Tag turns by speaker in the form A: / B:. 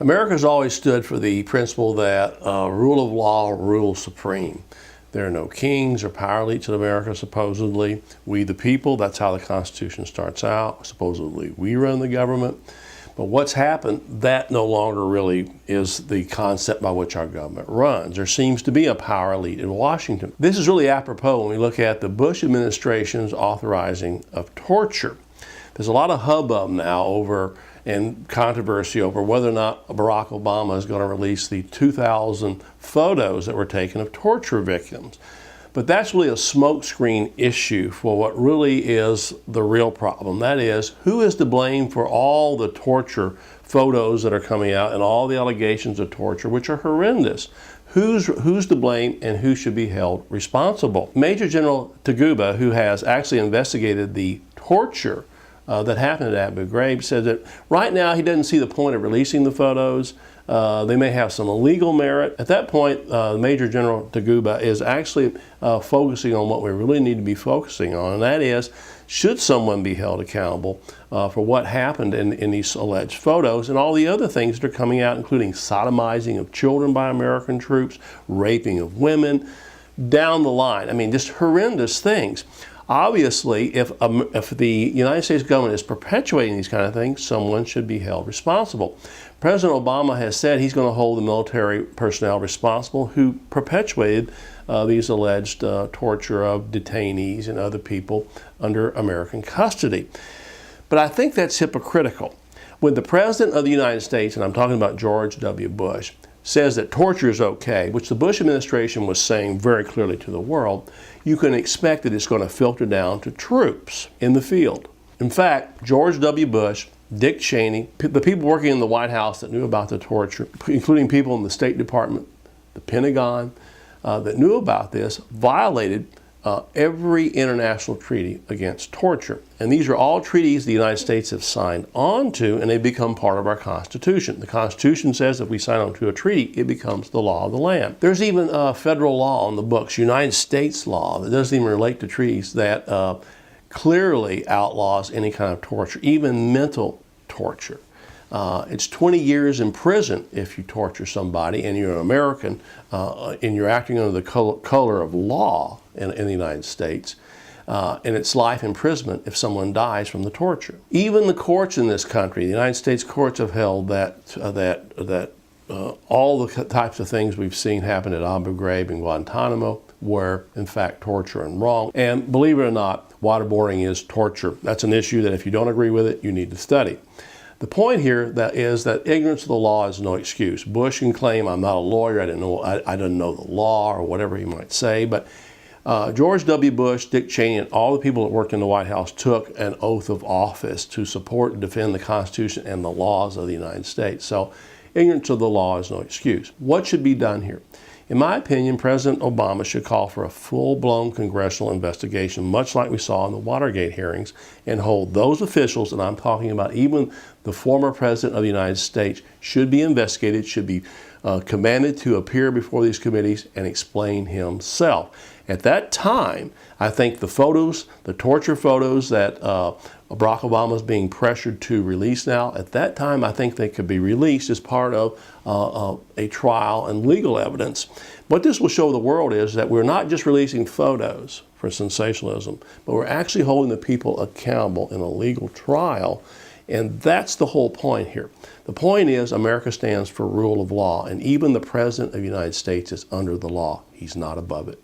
A: America's always stood for the principle that rule of law rules supreme. There are no kings or power elites in America, supposedly. We the people, that's how the Constitution starts out. Supposedly we run the government. But what's happened, that no longer really is the concept by which our government runs. There seems to be a power elite in Washington. This is really apropos when we look at the Bush administration's authorizing of torture. There's a lot of hubbub now over and controversy over whether or not Barack Obama is going to release the 2,000 photos that were taken of torture victims. But that's really a smokescreen issue for what really is the real problem. That is, who is to blame for all the torture photos that are coming out and all the allegations of torture, which are horrendous? Who's to blame and who should be held responsible? Major General Tacuba, who has actually investigated the torture that happened at Abu Ghraib, said that right now he doesn't see the point of releasing the photos. They may have some illegal merit. At that point, Major General Tacuba is actually focusing on what we really need to be focusing on, and that is, should someone be held accountable for what happened in these alleged photos and all the other things that are coming out, including sodomizing of children by American troops, raping of women, down the line. I mean, just horrendous things. Obviously, if the United States government is perpetuating these kind of things, someone should be held responsible. President Obama has said he's going to hold the military personnel responsible who perpetuated these alleged torture of detainees and other people under American custody. But I think that's hypocritical. When the President of the United States, and I'm talking about George W. Bush, says that torture is okay, which the Bush administration was saying very clearly to the world, you can expect that it's going to filter down to troops in the field. In fact, George W. Bush, Dick Cheney, the people working in the White House that knew about the torture, including people in the State Department, the Pentagon, that knew about this, violated every international treaty against torture. And these are all treaties the United States have signed on to, and they become part of our Constitution. The Constitution says if we sign on to a treaty, it becomes the law of the land. There's even federal law on the books, United States law, that doesn't even relate to treaties, that clearly outlaws any kind of torture, even mental torture. It's 20 years in prison if you torture somebody and you're an American and you're acting under the color of law in the United States. And it's life imprisonment if someone dies from the torture. Even the courts in this country, the United States courts, have held that all the types of things we've seen happen at Abu Ghraib and Guantanamo were in fact torture and wrong. And believe it or not, waterboarding is torture. That's an issue that if you don't agree with it, you need to study. The point here is that ignorance of the law is no excuse. Bush can claim, I'm not a lawyer, I didn't know the law, or whatever he might say, but George W. Bush, Dick Cheney, and all the people that worked in the White House took an oath of office to support and defend the Constitution and the laws of the United States. So ignorance of the law is no excuse. What should be done here? In my opinion, President Obama should call for a full-blown congressional investigation, much like we saw in the Watergate hearings, and hold those officials, and I'm talking about even the former President of the United States, should be investigated, should be commanded to appear before these committees and explain himself. At that time, I think the photos, the torture photos that Barack Obama is being pressured to release now, at that time I think they could be released as part of a trial and legal evidence. What this will show the world is that we're not just releasing photos for sensationalism, but we're actually holding the people accountable in a legal trial. And that's the whole point here. The point is America stands for rule of law, and even the President of the United States is under the law. He's not above it.